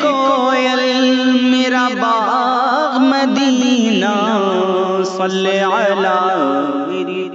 کوئل میرا باغ مدینہ صلی علی میری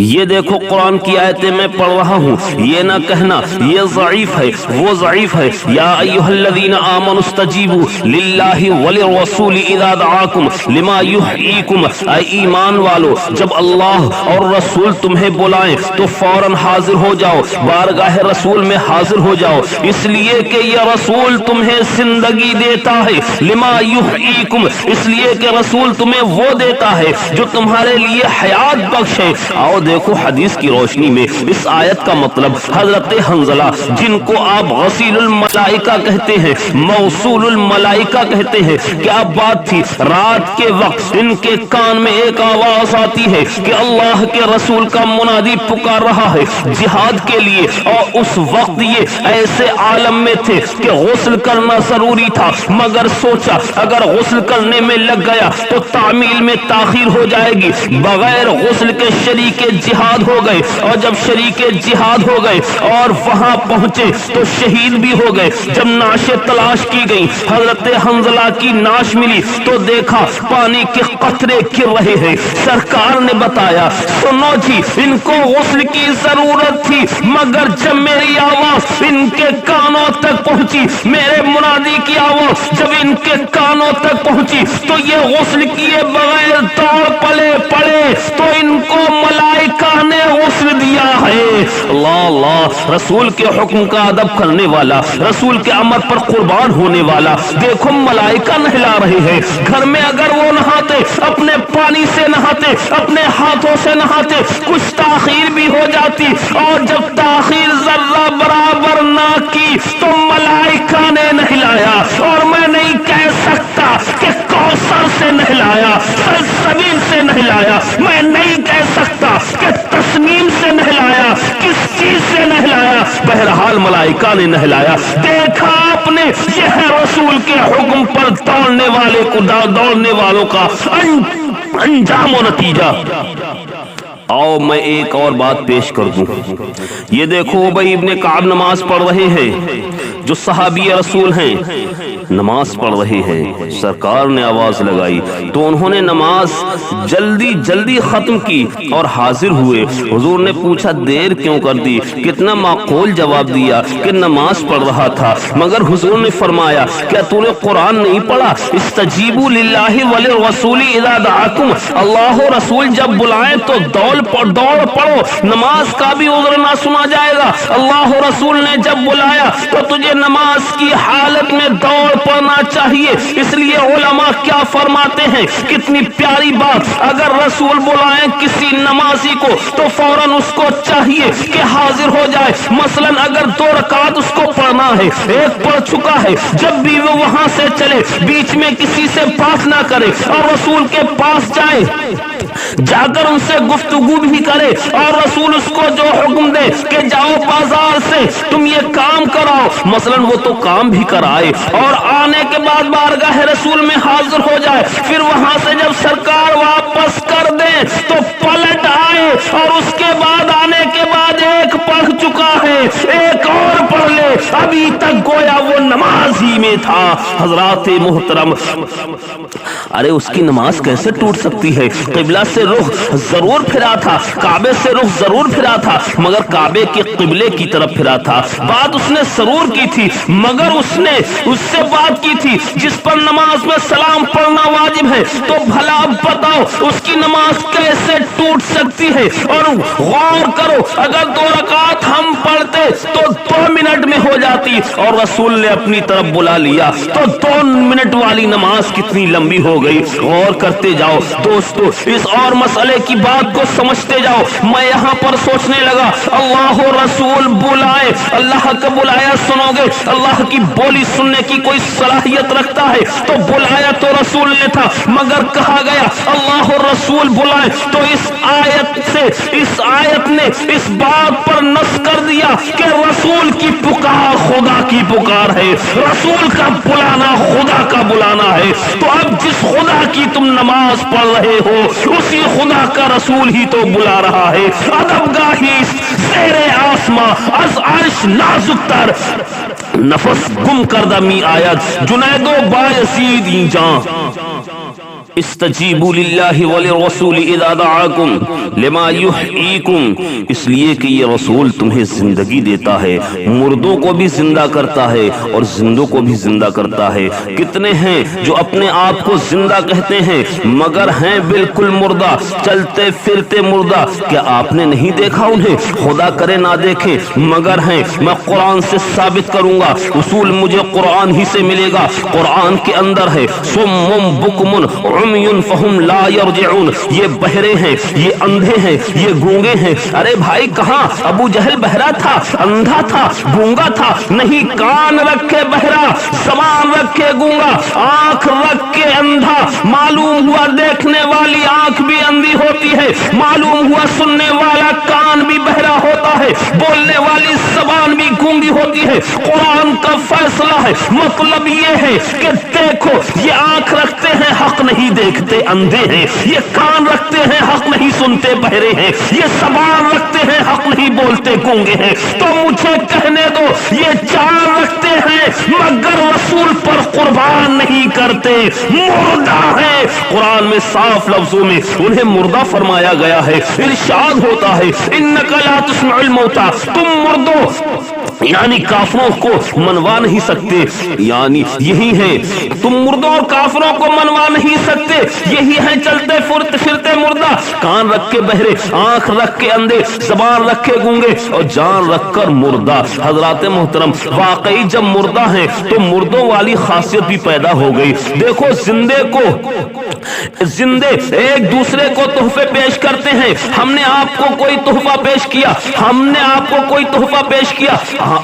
یہ دیکھو قرآن کی آیتیں میں پڑھ رہا ہوں، یہ نہ کہنا یہ ضعیف ہے وہ ضعیف ہے۔ یا ایھا الذین آمنوا استجیبوا للہ وللرسول اذا دعاکم لما یحییکم، اے ایمان والو جب اللہ اور رسول تمہیں بلائیں تو فوراً حاضر ہو جاؤ، بارگاہ رسول میں حاضر ہو جاؤ، اس لیے کہ یہ رسول تمہیں زندگی دیتا ہے، لما یحییکم اس لیے کہ رسول تمہیں وہ دیتا ہے جو تمہارے لیے حیات بخش ہے۔ آؤ دیکھو حدیث کی روشنی میں اس آیت کا مطلب حضرت حنظلہ جن کو آپ غسیل الملائکہ کہتے ہیں، موصول الملائکہ کہتے ہیں، کیا بات تھی، رات کے وقت ان کے کان میں ایک آواز آتی ہے کہ اللہ کے رسول کا منادی پکار رہا ہے جہاد کے لیے، اور اس وقت یہ ایسے عالم میں تھے کہ غسل کرنا ضروری تھا، مگر سوچا اگر غسل کرنے میں لگ گیا تو تعمیل میں تاخیر ہو جائے گی، بغیر غسل کے شریک جہاد ہو گئے، اور جب شریک جہاد ہو گئے اور وہاں پہنچے تو شہید بھی ہو گئے۔ جب نعشیں تلاش کی گئی حضرت حنظلہ کی نعش ملی تو دیکھا پانی کے قطرے گر رہے ہیں۔ سرکار نے بتایا سنو جی ان کو غسل کی ضرورت تھی، مگر جب میری آواز ان کے کانوں تک پہنچی، میرے منادی کی آواز جب ان کے کانوں تک پہنچی تو یہ غسل کیے بغیر دوڑ پڑے تو ان کو ملائکہ نے غسل دیا ہے۔ اللہ اللہ، رسول کے حکم کا ادب کرنے والا، رسول کے امر پر قربان ہونے والا، دیکھو ملائکہ نہلا رہے ہیں۔ گھر میں اگر وہ نہاتے اپنے پانی سے نہاتے، اپنے ہاتھوں سے نہاتے، کچھ تاخیر بھی ہو جاتی، اور جب تاخیر ذرہ برابر نہ کی تو ملائکہ نے نہلایا۔ اور میں نہیں کہہ سکتا کہ کوثر سے نہلایا، سلسبیل سے نہلایا، میں نہیں کہہ سکتا کہ تسنیم سے نہلایا، کس چیز سے نہلایا، بہرحال ملائکہ نے نہلایا۔ دیکھا آپ نے، یہ ہے رسول کے حکم پر دوڑنے والوں کا انجام و نتیجہ۔ آؤ میں ایک اور بات پیش کر دوں، یہ دیکھو ابی ابن کعب نماز پڑھ رہے ہیں، جو صحابی رسول ہیں، نماز پڑھ رہے ہیں، سرکار نے آواز لگائی تو انہوں نے نماز جلدی ختم کی اور حاضر ہوئے۔ حضور نے پوچھا دیر کیوں کر دی؟ کتنا معقول جواب دیا کہ نماز پڑھ رہا تھا، مگر حضور نے فرمایا کیا تو نے قرآن نہیں پڑھا؟ استجیبوا للہ وللرسول اذا دعاکم، اللہ و رسول جب بلائیں تو دوڑ پڑھو، نماز کا بھی عذر نہ سنا جائے گا۔ اللہ و رسول نے جب بلایا تو تجھے نماز کی حالت میں دوڑ پڑنا چاہیے۔ اس لیے علماء کیا فرماتے ہیں، کتنی پیاری بات، اگر رسول بلائیں کسی نمازی کو تو فوراً اس کو چاہیے کہ حاضر ہو جائے۔ مثلا اگر 2 رکعت اس کو پڑھنا ہے، ایک پڑھ چکا ہے، جب بھی وہ وہاں سے چلے بیچ میں کسی سے بات نہ کرے اور رسول کے پاس جائے، جا کر ان سے گفتگو بھی کرے، اور رسول اس کو جو حکم دے کہ جاؤ بازار سے تم یہ کام کراؤ، مثلا وہ تو کام بھی کرائے، اور آنے کے بعد بارگاہ رسول میں حاضر ہو جائے، پھر وہاں سے جب سرکار واپس کر دے تو پلٹ آئے، اور اس کے بعد آنے کے بعد ایک پڑھ چکا ہے ایک اور پڑھ لے، ابھی تک گویا وہ نماز ہی میں تھا۔ حضرات محترم، ارے اس کی نماز کیسے ٹوٹ سکتی ہے؟ قبلہ سے رخ ضرور پھرا تھا، کعبے سے رخ ضرور پھرا تھا، مگر کعبے کے قبلے کی طرف پھرا تھا۔ بات اس نے ضرور کی تھی، مگر اس نے اس سے بات کی تھی جس پر نماز میں سلام پڑھنا واجب ہے، تو بھلا اب بتاؤ اس کی نماز کیسے ٹوٹ سکتی ہے؟ اور غور کرو، اگر 2 رکعت ہم پڑھتے تو 2 منٹ میں ہو جاتی، اور رسول نے اپنی طرف بلا لیا تو 2 منٹ والی نماز کتنی لمبی ہو گئی۔ غور کرتے جاؤ دوستو، اس اور مسئلے کی بات کو سمجھتے جاؤ۔ میں یہاں پر سوچنے لگا، اللہ و رسول بلائے، اللہ کا بلایا سنو گے؟ اللہ کی بولی سننے کی کوئی صلاحیت رکھتا ہے تو بلایا تو رسول نے تھا، مگر کہا گیا اللہ و رسول بلائے، تو اس آیت نے اس بات پر نص کر دیا کہ رسول کی پکار خدا کی پکار ہے، رسول کا بلانا خدا کا بلانا ہے۔ تو اب جس خدا کی تم نماز پڑھ رہے ہو اسی خدا کا رسول ہی تو بلا رہا ہے۔ ادب گاہی زیر آسماں از عرش نازک تر، نفس گم کردہ می آیت جنید و بایزید جان استجیبوا للہ وللرسول اذا دعاکم لما یحییکم، اس لیے کہ یہ رسول تمہیں زندگی دیتا ہے، مردوں کو بھی زندہ کرتا ہے اور زندوں کو بھی زندہ کرتا ہے۔ کتنے ہیں جو اپنے آپ کو زندہ کہتے ہیں مگر ہیں بالکل مردہ، چلتے پھرتے مردہ۔ کیا آپ نے نہیں دیکھا انہیں؟ خدا کرے نہ دیکھیں مگر ہیں۔ میں قرآن سے ثابت کروں گا، اصول مجھے قرآن ہی سے ملے گا۔ قرآن کے اندر ہے صم بکم عمی فہم لا یرجعون، یہ بہرے ہیں، یہ اندھے ہیں، یہ گونگے ہیں۔ ارے بھائی کہاں ابو جہل بہرا تھا، اندھا تھا، گونگا تھا؟ نہیں، کان رکھے بہرا، زبان رکھے گونگا، آنکھ رکھ کے اندھا۔ معلوم ہوا دیکھنے والی آنکھ بھی اندھی ہوتی ہے، معلوم ہوا سننے والا کان بھی بہرا ہوتا ہے، بولنے والی زبان بھی گونگی ہوتی ہے۔ قرآن کا فیصلہ ہے، مطلب یہ ہے کہ دیکھو، یہ آنکھ رکھتے ہیں، حق نہیں دیکھتے، اندھے ہیں، یہ کان رکھتے ہیں، حق نہیں سنتے، بہرے ہیں، یہ زبان رکھتے ہیں، حق نہیں بولتے، گونگے ہیں۔ تو مجھے کہنے دو، یہ چار رکھتے ہیں مگر رسول پر قربان نہیں کرتے، مردہ ہیں۔ قرآن میں صاف لفظوں میں انہیں مردہ فرمایا گیا ہے۔ ارشاد ہوتا ہے انک لا تسمع الموتى، تم مردوں یعنی کافروں کو منوا نہیں سکتے، یعنی یہی ہے، تم مردوں اور کافروں کو منوا نہیں سکتے، یہی ہے چلتے پھرتے مردہ، کان رکھ کے بہرے، آنکھ رکھ کے اندھے، زبان رکھ کے گونگے اور جان رکھ کر مردہ۔ حضرات محترم، واقعی جب مردہ ہیں تو مردوں والی خاصیت بھی پیدا ہو گئی۔ دیکھو زندے ایک دوسرے کو تحفے پیش کرتے ہیں۔ ہم نے آپ کو کوئی تحفہ پیش کیا، ہم نے آپ کو کوئی تحفہ پیش کیا،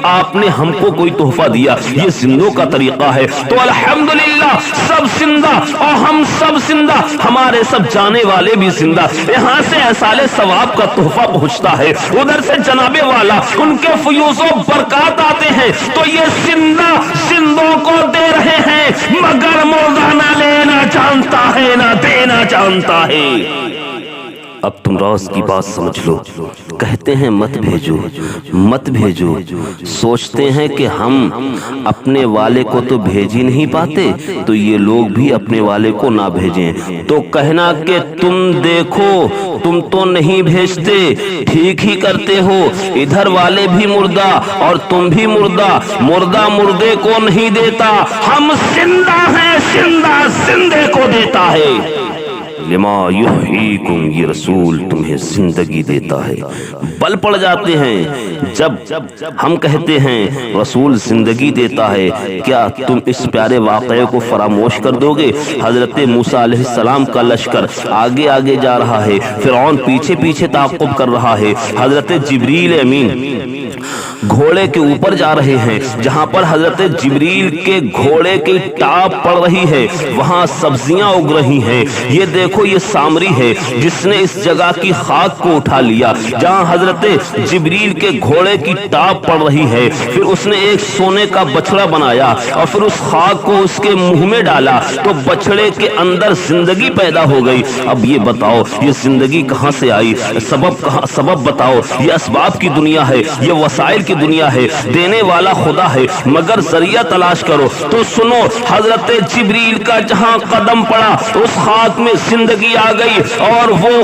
آپ نے ہم کو کوئی تحفہ دیا، یہ زندوں کا طریقہ ہے۔ تو الحمدللہ سب زندہ اور ہم سب زندہ، ہمارے سب جانے والے بھی زندہ۔ یہاں سے احصال ثواب کا تحفہ پہنچتا ہے، ادھر سے جناب والا ان کے فیوز و برکات آتے ہیں، تو یہ زندہ زندوں کو دے رہے ہیں مگر مردہ نہ لینا جانتا ہے نہ دینا جانتا ہے۔ اب تم راز کی بات سمجھ لو، کہتے ہیں مت بھیجو مت بھیجو، سوچتے ہیں کہ ہم اپنے والے کو تو بھیج ہی نہیں پاتے تو یہ لوگ بھی اپنے والے کو نہ بھیجیں، تو کہنا کہ تم دیکھو تم تو نہیں بھیجتے، ٹھیک ہی کرتے ہو، ادھر والے بھی مردہ اور تم بھی مردہ، مردہ مردے کو نہیں دیتا، ہم زندہ ہیں، زندہ زندے کو دیتا ہے۔ لما یحییکم، یہ رسول تمہیں زندگی دیتا ہے۔ بل پڑ جاتے ہیں جب ہم کہتے ہیں رسول زندگی دیتا ہے، کیا تم اس پیارے واقعے کو فراموش کر دو گے؟ حضرت موسیٰ علیہ السلام کا لشکر آگے آگے جا رہا ہے، فرعون پیچھے پیچھے تعاقب کر رہا ہے، حضرت جبریل امین گھوڑے کے اوپر جا رہے ہیں، جہاں پر حضرت جبریل کے گھوڑے کی ٹاپ پڑ رہی ہے وہاں سبزیاں اگ رہی ہیں۔ یہ دیکھو، یہ سامری ہے جس نے اس جگہ کی خاک کو اٹھا لیا جہاں حضرت جبریل کے گھوڑے کی ٹاپ پڑ رہی ہے، پھر اس نے ایک سونے کا بچڑا بنایا اور پھر اس خاک کو اس کے منہ میں ڈالا تو بچڑے کے اندر زندگی پیدا ہو گئی۔ اب یہ بتاؤ یہ زندگی کہاں سے آئی؟ سبب بتاؤ۔ یہ اسباب کی دنیا ہے، یہ وسائل کی دنیا ہے، دینے والا خدا ہے، مگر ذریعہ تلاش کرو تو سنو، حضرت جبریل کا جہاں قدم پڑا اس خاک میں زندگی آ گئی، اور وہ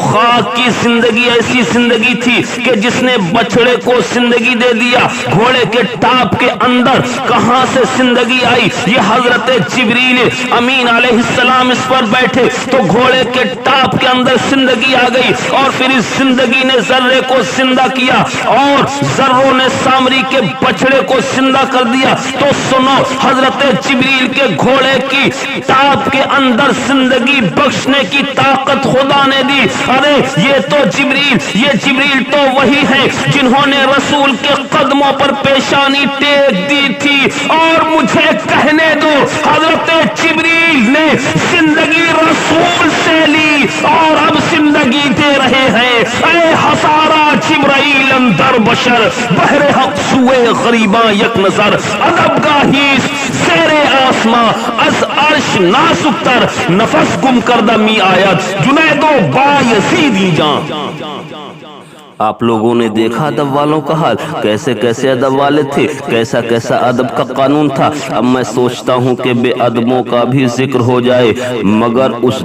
خاک کی زندگی ایسی زندگی تھی کہ جس نے بچڑے کو زندگی دے دیا۔ گھوڑے کے ٹاپ کے اندر کہاں سے زندگی آئی؟ یہ حضرت جبریل امین علیہ السلام اس پر بیٹھے تو گھوڑے کے ٹاپ کے اندر زندگی آ گئی، اور پھر اس زندگی نے ذرے کو زندہ کیا اور ذروں نے سامری کے بچڑے کو زندہ کر دیا۔ تو سنو، حضرت جبریل کے گھوڑے کی ٹاپ کے اندر زندگی بخشنے کی طاقت خدا نے دی۔ ارے یہ جبریل تو وہی ہے جنہوں نے رسول کے قدموں پر پیشانی ٹیک دی تھی، اور مجھے کہنے دو حضرت جبریل نے زندگی رسول سے لی اور اب زندگی دے رہے ہیں۔ اے ہزارہ جبرائیل اندر بشر، بحر حق سوئے غریباں یک نظر، ادب گاہی زیر آسماں از عرش نازکتر، نفس گم کردہ می آیت جنید و با یزیدی جان۔ آپ لوگوں نے دیکھا ادب والوں کا حال، کیسے کیسے ادب والے تھے، کیسا کیسا ادب کا قانون تھا۔ اب میں سوچتا ہوں کہ بے ادبوں کا بھی ذکر ہو جائے، مگر اس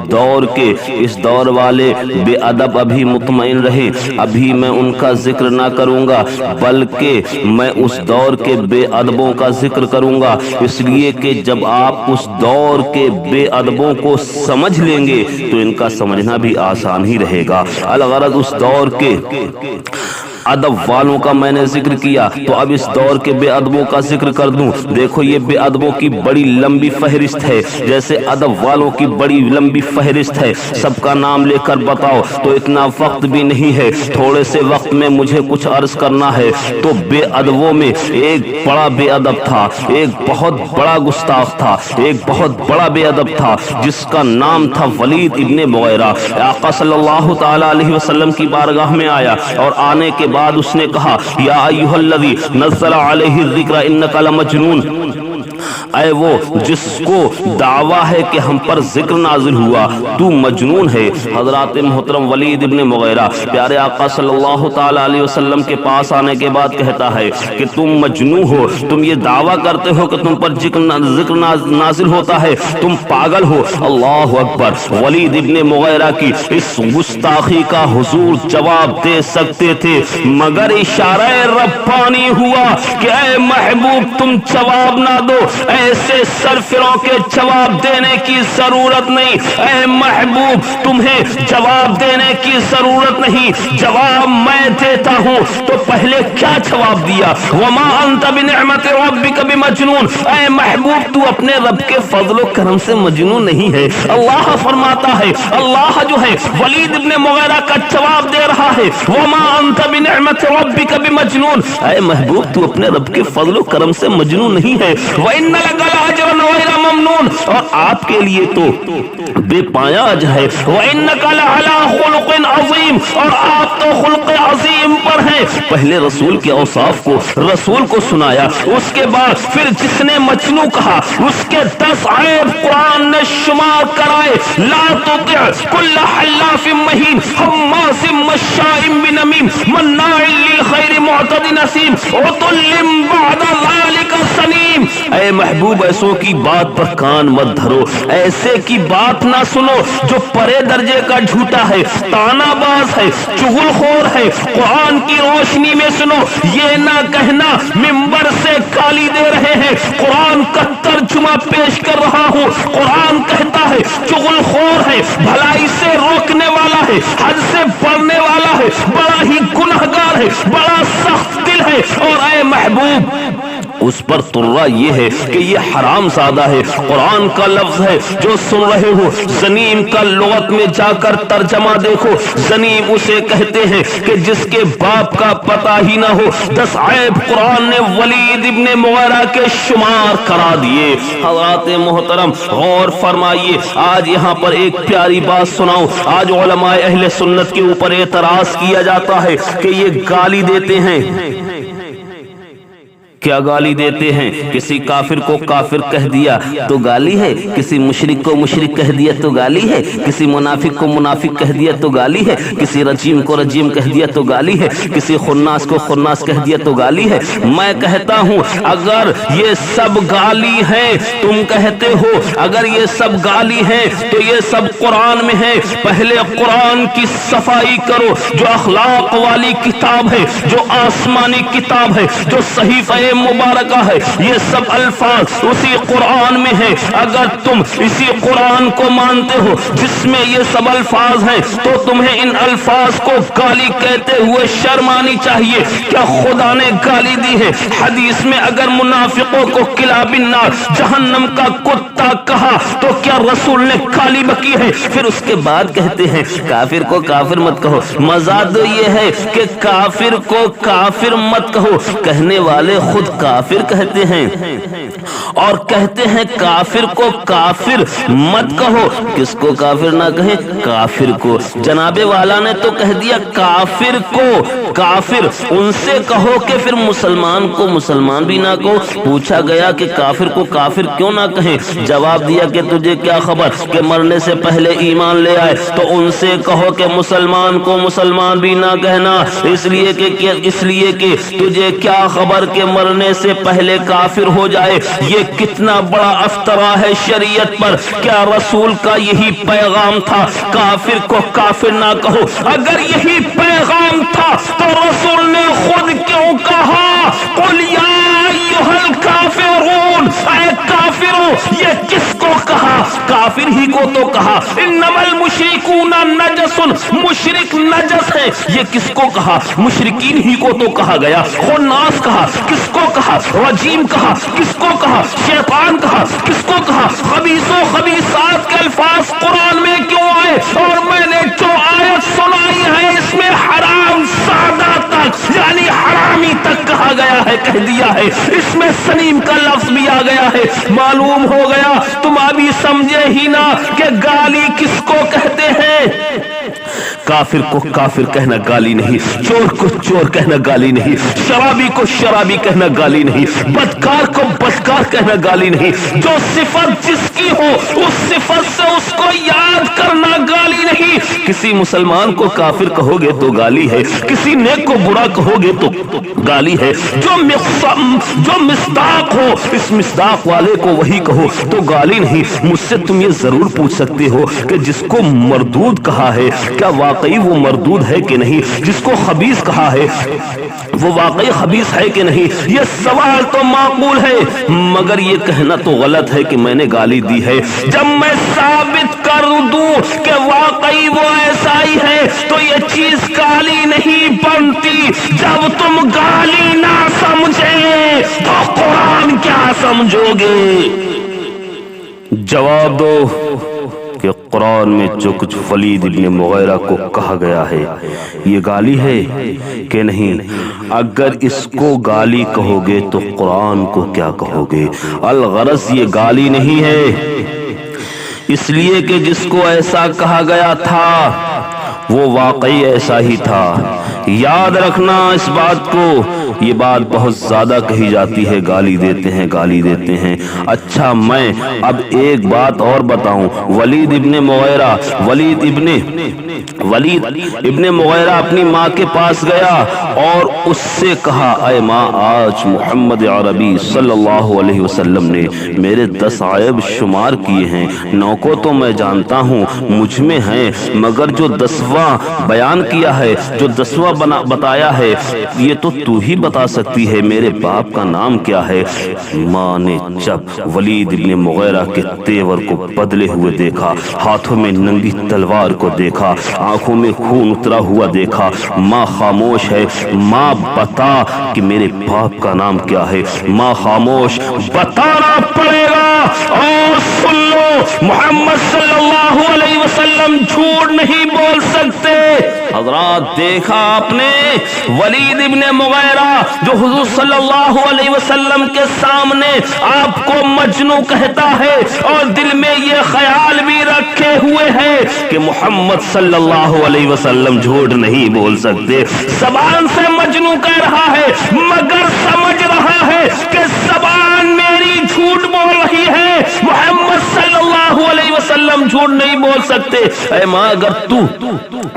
دور والے بے ادب ابھی مطمئن رہے، ابھی میں ان کا ذکر نہ کروں گا، بلکہ میں اس دور کے بے ادبوں کا ذکر کروں گا، اس لیے کہ جب آپ اس دور کے بے ادبوں کو سمجھ لیں گے تو ان کا سمجھنا بھی آسان ہی رہے گا۔ الغرض اس دور کے ادب والوں کا میں نے ذکر کیا، تو اب اس دور کے بے ادبوں کا ذکر کر دوں۔ دیکھو یہ بے ادبوں کی بڑی لمبی فہرست ہے، جیسے ادب والوں کی بڑی لمبی فہرست ہے، سب کا نام لے کر بتاؤ تو اتنا وقت بھی نہیں ہے، تھوڑے سے وقت میں مجھے کچھ عرض کرنا ہے۔ تو بے ادبوں میں ایک بڑا بے ادب تھا، ایک بہت بڑا گستاخ تھا، ایک بہت بڑا بے ادب تھا، جس کا نام تھا ولید ابن مغیرہ۔ آقا صلی اللہ تعالی علیہ وسلم کی بارگاہ میں آیا اور آنے کے بعد اس نے کہا یا ایھا الذی نزل علیہ الذکر انک لمجنون، اے وہ جس کو دعویٰ ہے کہ ہم پر ذکر نازل ہوا، تو مجنون ہے۔ حضرات محترم ولید ابن مغیرہ پیارے آقا صلی اللہ تعالی علیہ وسلم کے پاس آنے کے بعد کہتا ہے کہ تم مجنون ہو، تم یہ دعویٰ کرتے ہو کہ تم پر ذکر نازل ہوتا ہے، تم پاگل ہو۔ اللہ اکبر! ولید ابن مغیرہ کی اس گستاخی کا حضور جواب دے سکتے تھے، مگر اشارہ ربانی ہوا کہ اے محبوب تم جواب نہ دو، ایسے سرفروں کے جواب دینے کی ضرورت نہیں، اے محبوب تمہیں جواب دینے کی ضرورت نہیں، جواب میں دیتا ہوں۔ تو پہلے کیا جواب دیا؟ وما انت بنعمت ربک بمجنون، اے محبوب تو اپنے رب کے فضل و کرم سے مجنون نہیں ہے۔ اللہ فرماتا ہے، اللہ جو ہے ولید ابن مغیرہ کا جواب دے رہا ہے، وما انت بنعمت ربک بمجنون، اے محبوب تو اپنے رب کے فضل و کرم سے مجنون نہیں ہے۔ وَإِنَّ لَكَ لَأَجْرًا غَيْرَ مَمْنُونٍ، اور آپ کے لیے تو بے پایا اجر ہے۔ وَإِنَّكَ لَعَلَىٰ خُلُقٍ عَظِيمٍ، اور آپ تو خلق عظیم پر ہیں۔ پہلے رسول کے اوصاف کو رسول کو سنایا، اس کے بعد پھر جس نے مجنون کہا اس کے 10 عیب قرآن نے شمار کرائے۔ لا تطع كل حلاف مہین حماز مشاء بنمیم مناع للخیر معتد نسیم عتل بعد ذلك سنیم۔ اے محبوب ایسوں کی بات پر کان مت دھرو، ایسے کی بات نہ سنو جو پرے درجے کا جھوٹا ہے، تانا باز ہے، چغل خور ہے۔ قرآن کی روشنی میں سنو، یہ نہ کہنا منبر سے گالی دے رہے ہیں، قرآن کا ترجمہ پیش کر رہا ہوں۔ قرآن کہتا ہے چغل خور ہے، بھلائی سے روکنے والا ہے، حد سے بڑھنے والا ہے، بڑا ہی گنہگار ہے، بڑا سخت دل ہے۔ اور اے محبوب اس پر ترا یہ ہے کہ یہ حرام زادہ ہے، قرآن کا لفظ ہے جو سن رہے ہو۔ زنیم کا لغت میں جا کر ترجمہ دیکھو، زنیم اسے کہتے ہیں کہ جس کے باپ کا پتہ ہی نہ ہو۔ 10 عیب قرآن نے ولید ابن مغیرہ کے شمار کرا دیے۔ حضرات محترم غور فرمائیے، آج یہاں پر ایک پیاری بات سناؤں۔ آج علماء اہل سنت کے اوپر اعتراض کیا جاتا ہے کہ یہ گالی دیتے ہیں۔ کیا گالی دیتے ہیں؟ کسی کافر کو کافر کہہ دیا تو گالی ہے، کسی مشرک کو مشرک کہہ دیا تو گالی ہے، کسی منافق کو منافق کہہ دیا تو گالی ہے، کسی رجیم کو رجیم کہہ دیا تو گالی ہے، کسی خناس کو خناس کہہ دیا تو گالی ہے۔ میں کہتا ہوں اگر یہ سب گالی ہیں، تم کہتے ہو اگر یہ سب گالی ہیں تو یہ سب قرآن میں ہے۔ پہلے قرآن کی صفائی کرو، جو اخلاق والی کتاب ہے، جو آسمانی کتاب ہے، جو صحیفہ مبارکہ ہے، یہ سب الفاظ اسی قرآن میں ہے۔ اگر تم اسی قرآن کو مانتے ہو جس میں یہ سب الفاظ ہیں تو تمہیں ان الفاظ کو گالی کہتے ہوئے شرم آنی چاہیے۔ کیا خدا نے گالی دی ہے؟ حدیث میں اگر منافقوں کو کلاب النار جہنم کا کتا کہا تو کیا رسول نے گالی بکی ہے؟ پھر اس کے بعد کہتے ہیں کافر کو کافر مت کہو۔ مزہ تو یہ ہے کہ کافر کو کافر مت کہو، کہنے والے خود کافر کہتے ہیں۔ اور کہتے ہیں کافر کو کافر مت کہو. کس کو کافر نہ کہیں؟ کافر کو. جناب والا نے تو کہہ دیا کافر کو کافر. ان سے کہو کہ پھر مسلمان کو مسلمان بھی نہ کہو. پوچھا گیا کہ کافر کو کافر کیوں نہ کہیں؟ جواب دیا کہ تجھے کیا خبر کہ مرنے سے پہلے ایمان لے آئے. تو ان سے کہو کہ مسلمان کو مسلمان بھی نہ کہنا، اس لیے کہ تجھے کیا خبر کہ مرنے سے پہلے کافر ہو جائے. یہ کتنا بڑا افطرا ہے شریعت پر. کیا رسول کا یہی پیغام تھا کافر کو کافر نہ کہو؟ اگر یہی پیغام تھا تو رسول نے خود کیوں کہا قل یا ایھا الکافرون، اے کافروں؟ یہ کس کو کہا؟ کافر ہی کو تو کہا. انما المشرکون نجس، مشرک نجس ہے. یہ کس کو کہا؟ مشرکین ہی کو تو کہا گیا. خناس کہا، کس کو کہا؟ رجیم کہا، کس کو کہا؟ شیطان کہا، کس کو کہا؟ خبیث و خبیثات کے الفاظ قرآن میں کیوں آئے؟ اور میں نے جو آیت سنائی ہے اس میں حرام سادہ تک یعنی حرامی تک کہا گیا ہے، کہہ دیا ہے. اس میں سنیم کا لفظ بھی آ گیا ہے. معلوم ہو گیا تم ابھی سمجھے ہی نہ کہ گالی کس کو کہتے ہیں. کافر کو کافر کہنا گالی نہیں، چور کو چور کہنا گالی نہیں، شرابی کو شرابی کہنا گالی نہیں، بدکار کو بدکار کہنا گالی نہیں. جو صفت جس کی ہو اس صفت سے اس کو یاد کرنا گالی نہیں. کسی مسلمان کو کافر کہو گے تو گالی ہے، کسی نیک کو برا کہو گے تو گالی ہے. جو مصداق ہو اس مصداق والے کو وہی کہو تو گالی نہیں. مجھ سے تم یہ ضرور پوچھ سکتے ہو کہ جس کو مردود کہا ہے کیا واقعی وہ مردود ہے کہ نہیں؟ جس کو خبیث کہا ہے وہ واقعی خبیث ہے کہ نہیں؟ یہ سوال تو معقول ہے، مگر یہ کہنا تو غلط ہے کہ میں نے گالی دی ہے. جب میں ثابت کر دوں کہ واقعی وہ ایسا ہی ہے تو یہ چیز گالی نہیں بنتی. جب تم گالی نہ سمجھے تو قرآن کیا سمجھو گے؟ جواب دو کہ قرآن میں جو کچھ ولید ابن مغیرہ کو کہا گیا ہے یہ گالی ہے کہ نہیں؟ اگر اس کو گالی کہو گے تو قرآن کو کیا کہو گے؟ الغرض یہ گالی نہیں ہے، اس لیے کہ جس کو ایسا کہا گیا تھا وہ واقعی ایسا ہی تھا. یاد رکھنا اس بات کو. یہ بات بہت زیادہ کہی جاتی ہے، گالی دیتے ہیں گالی دیتے ہیں. اچھا میں اب ایک بات اور بتاؤں. ولید ابن مغیرہ اپنی ماں کے پاس گیا اور اس سے کہا اے ماں آج محمد عربی صلی اللہ علیہ وسلم نے میرے 10 عیب شمار کیے ہیں. 9 کو تو میں جانتا ہوں مجھ میں ہیں، مگر جو 10واں بیان کیا ہے، جو 10واں بتایا ہے یہ تو ہی بتا سکتی ہے. میرے باپ کا نام کیا ہے؟ ماں نے جب ولید ابن مغیرہ کے تیور کو بدلے ہوئے دیکھا، ہاتھوں میں ننگی تلوار کو دیکھا، آنکھوں میں خون اترا ہوا دیکھا، ماں خاموش ہے. ماں بتا کہ میرے باپ کا نام کیا ہے. ماں خاموش. بتانا پڑے گا. اور سن لو محمد صلی اللہ علیہ وسلم جھوٹ نہیں بول سکتے. حضرات دیکھا آپ نے ولید ابن مغیرہ جو حضور صلی اللہ علیہ وسلم کے سامنے آپ کو مجنون کہتا ہے اور دل میں یہ خیال بھی رکھے ہوئے ہے کہ محمد صلی اللہ علیہ وسلم جھوٹ نہیں بول سکتے. زبان سے مجنون کہہ رہا ہے مگر سمجھ رہا ہے کہ زبان میری جھوٹ بول رہی ہے، محمد صلی اللہ علیہ وسلم جھوٹ نہیں بول سکتے. اے ماں اگر تو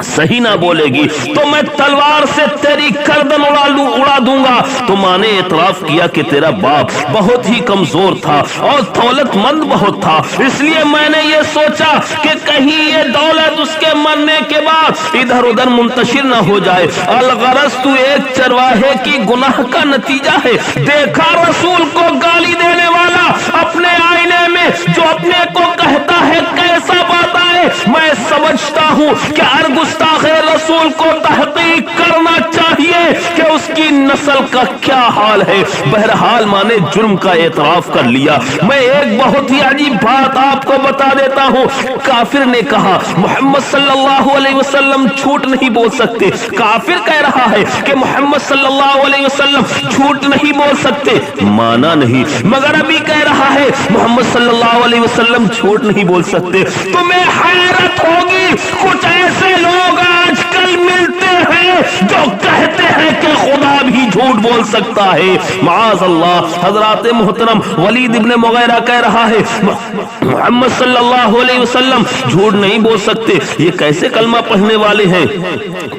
صحیح نہ بولے گی تو میں تلوار سے تیری گردن اڑا دوں گا. تو ماں نے اعتراف کیا کہ تیرا باپ بہت ہی کمزور تھا اور دولت مند بہت تھا، اس لیے میں نے یہ سوچا کہ کہیں یہ دولت اس کے مرنے کے بعد ادھر ادھر منتشر نہ ہو جائے. الغرض تو ایک چرواہے کی گناہ کا نتیجہ ہے. دیکھا رسول کو گالی دینے والا اپنے آئینے میں جو اپنے کو کہتا ہے کیسا بات ہے. میں سمجھتا ہوں کہ ہر گستاخ رسول کو تحقیق کرنا چاہیے. چاہیے کہ اس کی نسل کا کیا حال ہے۔ بہرحال ماں نے جرم کا اعتراف کر لیا۔ میں ایک بہت ہی عجیب بات آپ کو بتا دیتا ہوں، کافر نے کہا محمد صلی اللہ علیہ وسلم جھوٹ نہیں بول سکتے۔ کافر کہہ رہا ہے کہ محمد صلی اللہ علیہ وسلم جھوٹ نہیں بول سکتے، مانا نہیں، مگر ابھی کہہ رہا ہے محمد صلی اللہ علیہ وسلم جھوٹ نہیں بول سکتے۔ تمہیں حیرت ہوگی، کچھ ایسے لوگ آج کل ملتے ہیں جو کہتے ہیں کہ خدا بھی جھوٹ بول سکتا ہے، معاذ اللہ۔ حضرات محترم ولید ابن مغیرہ کہہ رہا ہے محمد صلی اللہ علیہ وسلم جھوٹ نہیں بول سکتے۔ یہ کیسے کلمہ پڑھنے والے ہیں،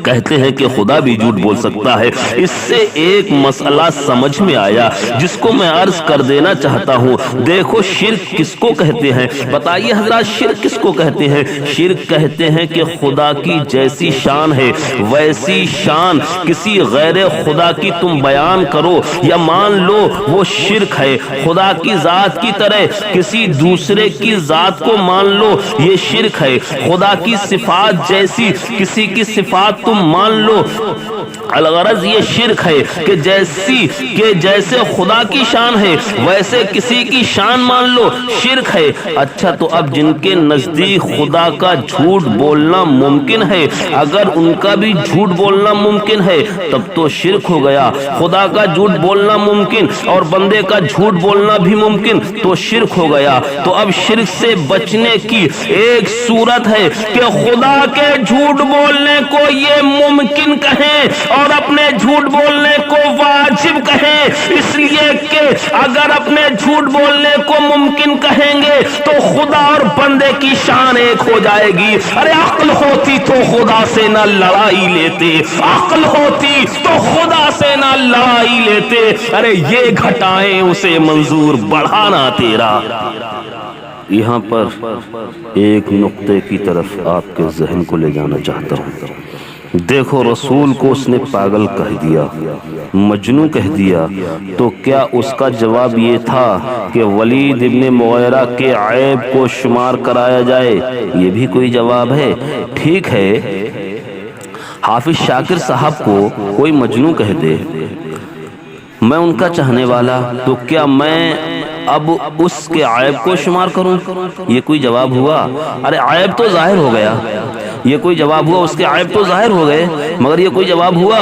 کہتے ہیں کہ خدا بھی جھوٹ بول سکتا ہے۔ اس سے ایک مسئلہ سمجھ میں آیا جس کو میں عرض کر دینا چاہتا ہوں۔ دیکھو شرک کس کو کہتے ہیں؟ بتائیے حضرات، شرک کس کو کہتے ہیں؟ شرک کہتے ہیں کہ خدا کی جیسی شان ہے ویسی شان کسی غیر خدا کی تم بیان کرو یا مان لو، وہ شرک ہے۔ خدا کی ذات کی طرح کسی دوسرے کی ذات کو مان لو، یہ شرک ہے۔ خدا کی صفات جیسی کسی کی صفات تم مان لو، الغرض یہ شرک ہے کہ جیسے خدا کی شان ہے ویسے کسی کی شان مان لو، شرک ہے۔ اچھا تو اب جن کے نزدیک خدا کا جھوٹ بولنا ممکن ہے، اگر ان کا بھی جھوٹ بولنا ممکن ہے تب تو شرک ہو گیا۔ خدا کا جھوٹ بولنا ممکن اور بندے کا جھوٹ بولنا بھی ممکن تو شرک ہو گیا۔ تو اب شرک سے بچنے کی ایک صورت ہے کہ خدا کے جھوٹ بولنے کو یہ ممکن کہیں اور اپنے جھوٹ بولنے کو واجب کہیں، اس لیے کہ اگر اپنے جھوٹ بولنے کو ممکن کہیں گے تو خدا اور بندے کی شان ایک ہو جائے گی۔ ارے عقل ہوتی تو خدا سے نہ لڑائی لیتے، عقل ہوتی تو خدا سے نہ لڑائی لیتے، ارے یہ گھٹائیں اسے منظور بڑھانا تیرا۔ یہاں پر ایک نقطے کی طرف آپ کے ذہن کو لے جانا چاہتا ہوں۔ دیکھو رسول کو اس نے پاگل کہہ دیا، مجنون کہہ دیا، تو کیا اس کا جواب یہ تھا کہ ولید ابن مغیرہ کے عیب کو شمار کرایا جائے؟ یہ بھی کوئی جواب ہے؟ ٹھیک ہے، حافظ شاکر صاحب کو کوئی مجنون کہہ دے، میں ان کا چاہنے والا، تو کیا میں اب اس کے عیب کو شمار کروں؟ یہ کوئی جواب ہوا؟ ارے عیب تو ظاہر ہو گیا، یہ کوئی جواب ہوا؟ اس کے عیب تو ظاہر ہو گئے مگر یہ کوئی جواب ہوا؟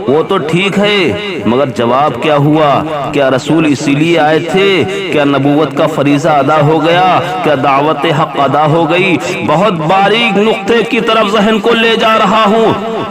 وہ تو ٹھیک ہے مگر جواب کیا ہوا؟ کیا رسول اسی لیے آئے تھے؟ کیا نبوت کا فریضہ ادا ہو گیا؟ کیا دعوت حق ادا ہو گئی؟ بہت باریک نقطے کی طرف ذہن کو لے جا رہا ہوں۔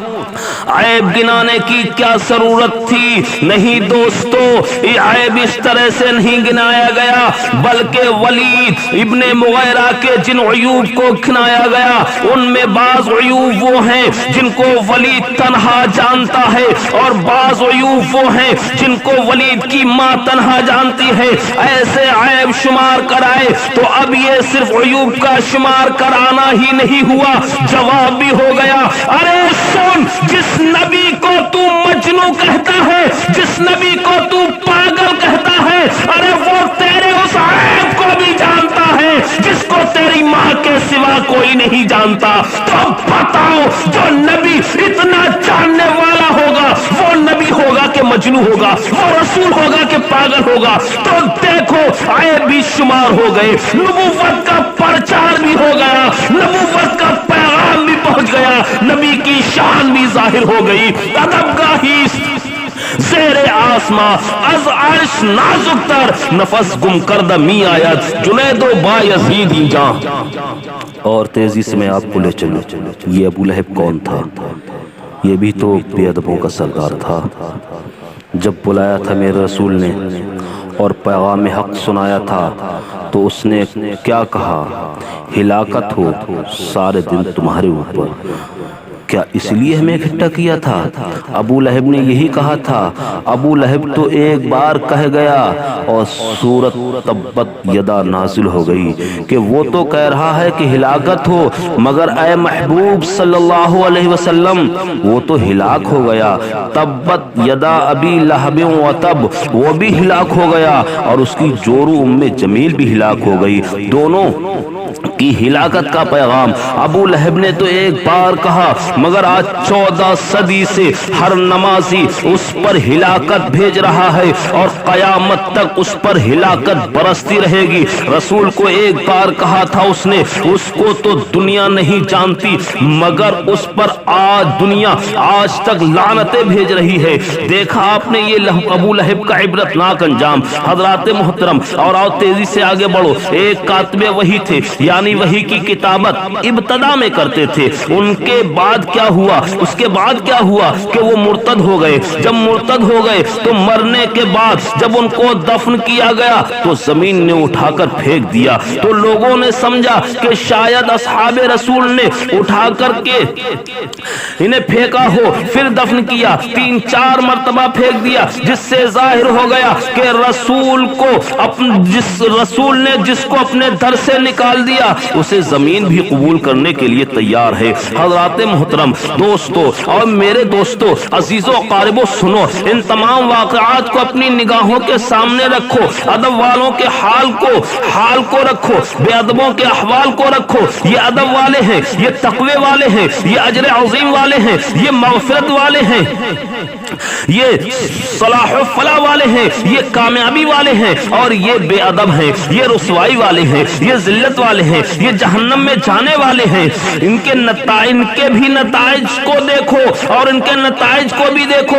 عیب گنانے کی کیا ضرورت تھی؟ نہیں دوستو، یہ عیب اس طرح سے نہیں گنایا گیا، بلکہ ولید ابن مغیرہ کے جن عیوب کو گنایا گیا ان میں بعض عیوب وہ ہیں جن کو ولید تنہا جانتا ہے اور بعض عیوب وہ ہیں جن کو ولید کی ماں تنہا جانتی ہے۔ ایسے عیب شمار کرائے تو اب یہ صرف عیوب کا شمار کرانا ہی نہیں ہوا، جواب بھی ہو گیا۔ ارے سن، جس نبی کو تو مجنون کہتا ہے، جس نبی کو تو پاگل کہتا ہے، ارے وہ تیرے اس عیب کو بھی جانتا ہے جس کو تیری ماں کے سوا کوئی نہیں جانتا۔ تو بتاؤ، جو نبی اتنا جاننے والا ہوگا وہ نبی ہوگا کہ مجنون ہوگا؟ وہ رسول ہوگا کہ پاگل ہوگا؟ تو دیکھو عیب بھی شمار ہو گئے، نبوت کا پرچار بھی ہو گیا، نبوت کا پیغام بھی پہنچ گیا، نبی کی شان بھی ظاہر ہو گئی۔ ادب گاہی زیر آسماں از عرش نازک تر، نفس گم کردہ می آیت جنید و بایزید جاں۔ اور تیزی سے میں آپ کو لے چلوں، یہ ابو لہب کون تھا؟ یہ بھی تو بے ادبوں کا سردار تھا۔ جب بلایا تھا میرے رسول نے اور پیغام حق سنایا تھا تو اس نے کیا کہا؟ ہلاکت ہو سارے دن تمہارے اوپر۔ کیا اس لیے ہمیں اکٹھا کیا تھا؟ ابو لہب نے یہی کہا تھا۔ ابو لہب تو ایک بار کہہ گیا اور سورت تبت یدا نازل ہو گئی کہ وہ تو کہہ رہا ہے کہ ہلاکت ہو، مگر اے محبوب صلی اللہ علیہ وسلم وہ تو ہلاک ہو گیا۔ تبت یدا ابی لہب و تب، وہ بھی ہلاک ہو گیا اور اس کی جورو ام جمیل بھی ہلاک ہو گئی، دونوں کی ہلاکت کا پیغام ابو لہب نے تو ایک بار کہا، مگر آج 14 صدی سے ہر نمازی اس پر ہلاکت بھیج رہا ہے اور قیامت تک اس پر ہلاکت برستی رہے گی۔ رسول کو ایک بار کہا تھا اس نے، اس کو تو دنیا نہیں جانتی مگر اس پر آج دنیا آج تک لعنتیں بھیج رہی ہے۔ دیکھا آپ نے یہ ابو لہب کا عبرتناک انجام۔ حضرات محترم، اور آؤ تیزی سے آگے بڑھو۔ ایک کاتب وحی تھے، یعنی وحی کی کتابت ابتدا میں کرتے تھے۔ ان کے بعد کیا ہوا؟ اس کے بعد کیا ہوا کہ وہ مرتد ہو گئے۔ جب مرتد ہو گئے تو مرنے کے بعد جب ان کو دفن کیا گیا تو زمین نے اٹھا کر پھینک دیا۔ تو لوگوں نے سمجھا کہ شاید اصحاب رسول نے اٹھا کر کے انہیں پھینکا ہو، پھر دفن کیا، 3-4 مرتبہ پھینک دیا، جس سے ظاہر ہو گیا کہ رسول کو جس کو اپنے در سے نکال دیا اسے زمین بھی قبول کرنے کے لیے تیار ہے۔ حضرات محترم، دوستو اور میرے دوستو، عزیزو قاربو، سنو، ان تمام واقعات کو اپنی نگاہوں کے سامنے رکھو، ادب والوں کے حال کو رکھو، بے ادبوں کے احوال کو رکھو۔ یہ ادب والے ہیں، یہ تقوی والے ہیں، یہ اجر عظیم والے ہیں، یہ مغفرت والے ہیں، یہ صلاح و فلاح والے ہیں، یہ کامیابی والے ہیں، اور یہ بے ادب ہیں، یہ رسوائی والے ہیں، یہ ذلت والے ہیں، یہ جہنم میں جانے والے ہیں۔ ان کے بھی نتائج کو دیکھو اور ان کے نتائج کو بھی دیکھو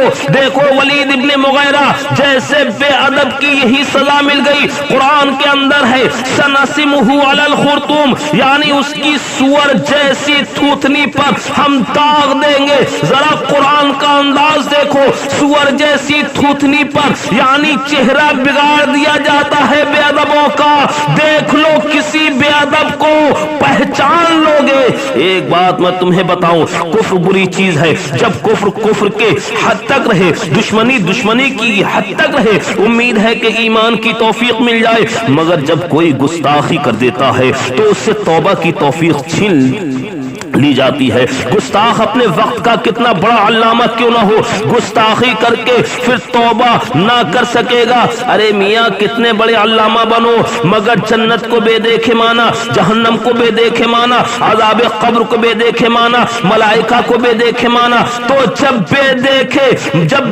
ولید ابن مغیرہ جیسے بے ادب کی یہی سزا مل گئی۔ قرآن کے اندر ہے سنسمہ علی الخرطوم، یعنی اس کی سور جیسی تھوتنی پر ہم داغ دیں گے۔ ذرا قرآن کا انداز دیکھو، سور جیسی تھوتنی پر یعنی چہرہ بگاڑ دیا جاتا ہے بے ادبوں کا۔ دیکھ لو کسی بے ادب کو پہچان لو گے۔ ایک بات میں تمہیں بتاؤں، کفر بری چیز ہے۔ جب کفر کے حد تک رہے، دشمنی کی حد تک رہے، امید ہے کہ ایمان کی توفیق مل جائے، مگر جب کوئی گستاخی کر دیتا ہے تو اس سے توبہ کی توفیق چھین لی جاتی ہے۔ گستاخ اپنے وقت کا کتنا بڑا علامہ کیوں نہ ہو، گستاخی کر کے پھر توبہ نہ کر سکے گا۔ ارے میاں کتنے بڑے علامہ بنو مگر جنت کو بے دیکھے مانا، جہنم کو بے دیکھے مانا، عذاب قبر کو بے دیکھے مانا، ملائکہ کو بے دیکھے مانا، تو جب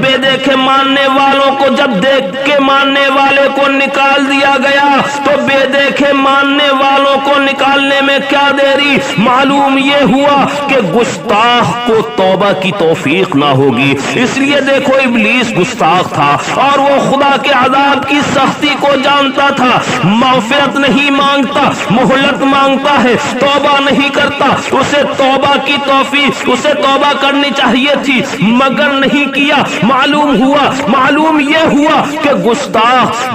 بے دیکھے ماننے والوں کو جب دیکھ کے ماننے والے کو نکال دیا گیا تو بے دیکھے ماننے والوں کو نکالنے میں کیا دیری؟ معلوم یہ ہوا کہ گستاخ کو توبہ کی توفیق نہ ہوگی۔ اس لیے دیکھو ابلیس گستاخ تھا اور وہ خدا کے عذاب کی سختی کو جانتا تھا، مغفرت نہیں مانگتا، مہلت مانگتا ہے، توبہ نہیں کرتا۔ اسے توبہ کی توفیق، اسے توبہ کرنی چاہیے تھی مگر نہیں کیا۔ معلوم یہ ہوا کہ گستاخ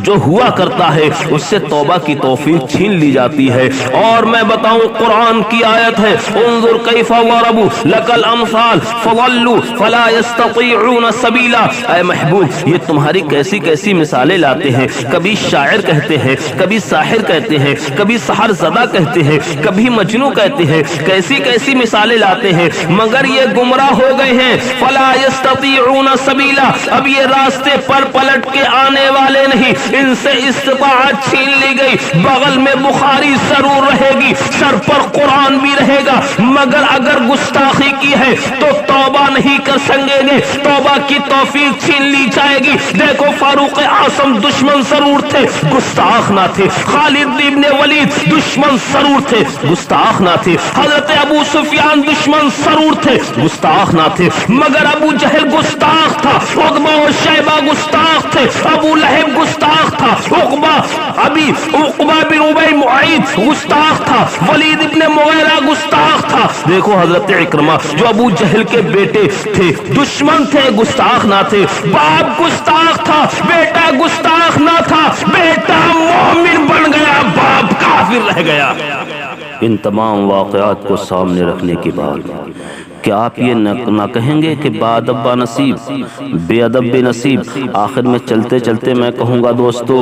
جو ہوا کرتا ہے اس سے توبہ کی توفیق چھین لی جاتی ہے۔ اور میں بتاؤں قرآن کی آیت ہے، انظر کیف ضربوا لک الامثال فضلوا فلا یستطیعون سبیلا۔ اے محبوب، یہ تمہاری کیسی کیسی مثالیں لاتے ہیں، کبھی شاعر کہتے ہیں، کبھی ساحر کہتے ہیں، کبھی سحر زدہ کہتے ہیں، کبھی مجنوں کہتے ہیں، کیسی کیسی مثالیں لاتے ہیں مگر یہ گمراہ ہو گئے ہیں۔ فلا یستطیعون سبیلا، اب یہ راستے پر پلٹ کے آنے والے نہیں، ان سے استطاعت چھین لی گئی۔ بغل میں بخاری ضرور رہے گی، سر پر قرآن بھی رہے گا، مگر اگر گستاخی کی ہے تو توبہ نہیں کر سکیں گے، توبہ کی توفیق چھین لی جائے گی۔ دیکھو فاروق اعظم دشمن ضرور تھے، گستاخ نہ تھے۔ خالد ابن ولید دشمن ضرور تھے، گستاخ نہ تھے۔ حضرت ابو سفیان دشمن ضرور تھے، گستاخ نہ تھے، مگر ابو جہل گستاخ تھا، عتبہ و شیبہ گستاخ تھے، ابو لہب گستاخ تھا، عقبہ بن ابی معیط گستاخ تھا، ولید ابن مغیرہ گستاخ تھا۔ دیکھو حضرت اکرمہ جو ابو جہل کے بیٹے تھے، دشمن تھے، گستاخ نہ تھے۔ باپ گستاخ تھا، بیٹا گستاخ نہ تھا، بیٹا مومن بن گیا، باپ کافر رہ گیا۔ ان تمام واقعات کو سامنے رکھنے کے بعد کہ آپ یہ نہ کہیں گے کہ بادبا نصیب، بے ادب بے نصیب؟ آخر میں چلتے چلتے میں کہوں گا دوستو،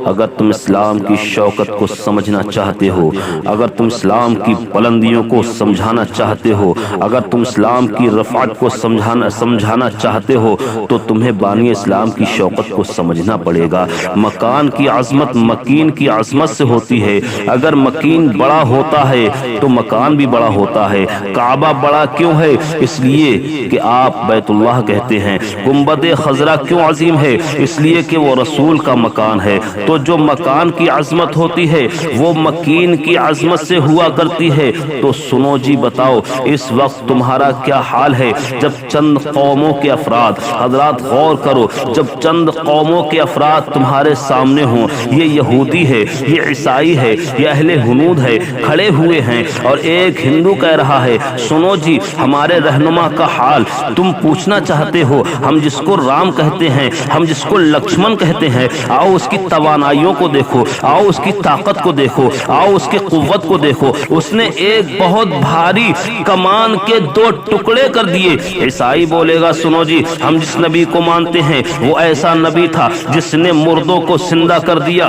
اگر تم اسلام کی شوکت کو سمجھنا چاہتے ہو، اگر تم اسلام کی بلندیوں کو سمجھانا چاہتے ہو، اگر تم اسلام کی رفعت کو سمجھانا چاہتے ہو، تو تمہیں بانی اسلام کی شوکت کو سمجھنا پڑے گا۔ مکان کی عظمت مکین کی عظمت سے ہوتی ہے۔ اگر مکین بڑا ہوتا ہے تو مکان بھی بڑا ہوتا ہے۔ کعبہ بڑا کیوں ہے؟ اس لیے کہ آپ بیت اللہ کہتے ہیں۔ گنبد خضرا کیوں عظیم ہے؟ اس لیے کہ وہ رسول کا مکان ہے۔ تو جو مکان کی عظمت ہوتی ہے وہ مکین کی عظمت سے ہوا کرتی ہے۔ تو سنو جی، بتاؤ اس وقت تمہارا کیا حال ہے جب چند قوموں کے افراد، حضرات غور کرو، جب چند قوموں کے افراد تمہارے سامنے ہوں، یہ یہودی ہے، یہ عیسائی ہے، یہ اہل ہنود ہے، کھڑے ہوئے ہیں، اور ایک ہندو کہہ رہا ہے سنو جی ہمارے رہنما کا حال تم پوچھنا چاہتے ہو، ہم جس کو رام کہتے ہیں، ہم جس کو لکشمن کہتے ہیں، آؤ اس کی توانائیوں کو دیکھو، آؤ اس کی طاقت کو دیکھو، آؤ اس کی قوت کو دیکھو، اس نے ایک بہت بھاری کمان کے 2 ٹکڑے کر دیے۔ عیسائی بولے گا سنو جی ہم جس نبی کو مانتے ہیں وہ ایسا نبی تھا جس نے مردوں کو زندہ کر دیا۔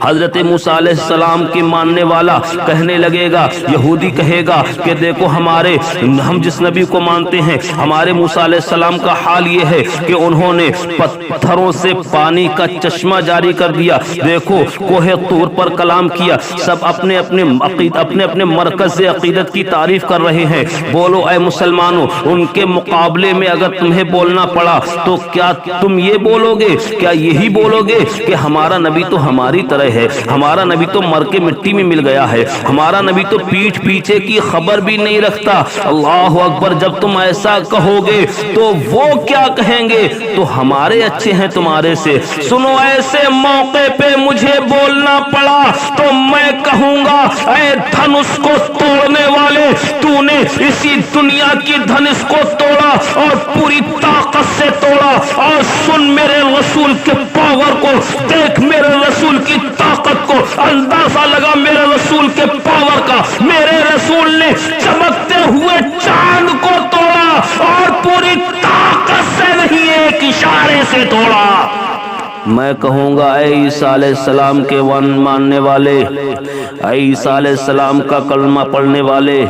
حضرت موسیٰ علیہ السلام کی ماننے والا کہنے لگے گا، یہودی کہے گا کہ دیکھو ہم جس نبی کو مانتے ہیں، ہمارے موسیٰ علیہ السلام کا حال یہ ہے کہ انہوں نے پتھروں سے پانی کا چشمہ جاری کر دیا۔ دیکھو کوہ طور پر کلام کیا، سب اپنے اپنے مرکز عقیدت کی تعریف کر رہے ہیں۔ بولو اے مسلمانوں، ان کے مقابلے میں اگر تمہیں بولنا پڑا تو کیا تم یہ بولو گے؟ کیا یہی بولو گے کہ ہمارا نبی تو ہماری طرح ہے، ہمارا نبی تو مر کے مٹی میں مل گیا ہے، ہمارا نبی تو پیٹھ پیچھے کی خبر بھی نہیں رکھتا؟ اللہ اکبر! جب تم ایسا کہو گے تو وہ کیا کہیں گے؟ تو ہمارے اچھے ہیں تمہارے سے۔ سنو، ایسے موقع پہ مجھے بولنا پڑا تو میں کہوں گا اے دھنس کو توڑنے والے، تو نے اسی دنیا کی دھنس کو توڑا اور پوری طاقت سے توڑا۔ اور سن میرے رسول کے پاور کو، دیکھ میرے رسول کی طاقت کو، اندازہ لگا میرے رسول کے پاور کا۔ میرے رسول نے چمکتے ہوئے چاند کو توڑا اور پوری طاقت سے نہیں، ایک اشارے سے توڑا۔ میں کہوں گا اے عیسیٰ علیہ السلام کے ماننے والے، اے عیسیٰ علیہ السلام کا کلمہ پڑھنے والے،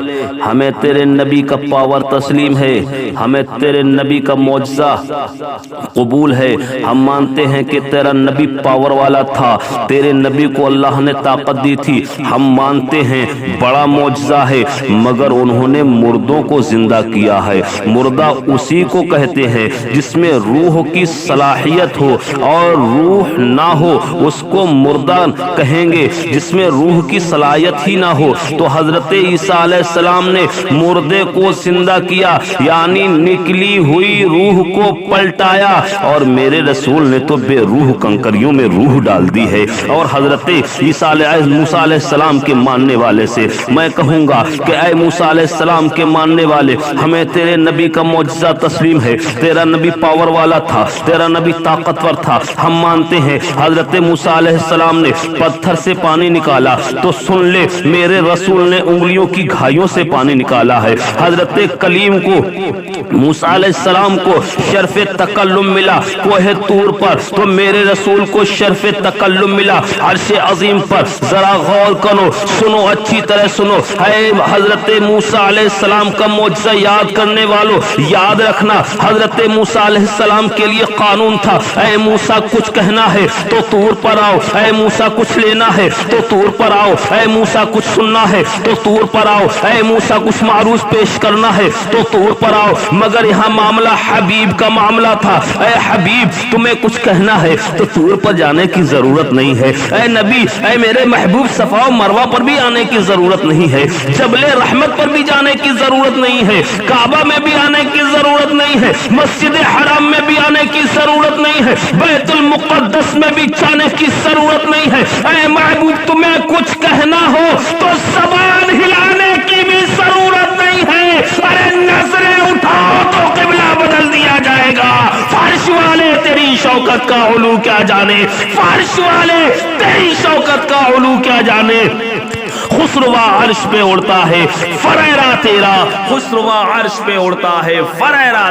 ہمیں تیرے نبی کا پاور تسلیم ہے، ہمیں تیرے نبی کا معجزہ قبول ہے۔ ہم مانتے ہیں کہ تیرا نبی پاور والا تھا، تیرے نبی کو اللہ نے طاقت دی تھی، ہم مانتے ہیں بڑا معجزہ ہے، مگر انہوں نے مردوں کو زندہ کیا ہے۔ مردہ اسی کو کہتے ہیں جس میں روح کی صلاحیت ہو، اور روح نہ ہو اس کو مردہ کہیں گے جس میں روح کی صلاحیت ہی نہ ہو۔ تو حضرت عیسیٰ علیہ السلام نے مردے کو زندہ کیا، یعنی نکلی ہوئی روح کو پلٹایا، اور میرے رسول نے تو بے روح کنکریوں میں روح ڈال دی ہے۔ اور حضرت موسیٰ علیہ السلام کے ماننے والے سے میں کہوں گا کہ اے موسیٰ علیہ السلام کے ماننے والے، ہمیں تیرے نبی کا معجزہ تسلیم ہے، تیرا نبی پاور والا تھا، تیرا نبی طاقتور تھا، ہم مانتے ہیں۔ حضرت موسیٰ علیہ السلام نے پتھر سے پانی نکالا تو سن لے میرے رسول نے انگلیوں کی گھائیوں سے پانی نکالا ہے۔ حضرت کلیم کو، موسیٰ علیہ السلام کو شرف تکلم ملا کوہ طور پر، تو میرے رسول کو شرف تکلم ملا عرش عظیم پر۔ ذرا غور کرو، سنو اچھی طرح سنو، اے حضرت موسیٰ علیہ السلام کا معجزہ یاد کرنے والوں، یاد رکھنا حضرت موسیٰ علیہ السلام کے لیے قانون تھا، اے موسیٰ کچھ کہنا ہے تو طور پر آؤ، اے موسیٰ کچھ لینا ہے تو طور پر آؤ، اے موسیٰ کچھ سننا ہے تو طور پر آؤ، اے موسیٰ کچھ معروض پیش کرنا ہے تو طور پر آؤ۔ مگر یہاں معاملہ حبیب کا معاملہ تھا، اے حبیب تمہیں کچھ کہنا ہے تو طور پر جانے کی ضرورت نہیں ہے، اے نبی، اے میرے محبوب صفا و مروہ پر بھی آنے کی ضرورت نہیں ہے، جبل رحمت پر بھی جانے کی ضرورت نہیں ہے، کعبہ میں بھی آنے کی ضرورت نہیں ہے، مسجد حرام میں بھی آنے کی ضرورت نہیں ہے، بیت المقدس میں بھی جانے کی ضرورت نہیں ہے۔ اے محبوب تمہیں کچھ کہنا ہو تو زبان ہلانے کی بھی ضرورت نہیں ہے، ارے نظریں اٹھاؤ تو قبلہ بدل دیا جائے گا۔ فرش والے تیری شوکت کا علو کیا جانے، فرش والے تیری شوکت کا علو کیا جانے۔ خسروا عرش پہ اڑتا ہے، فریرا تیرا خسروا عرش پہ اڑتا ہے، فریرا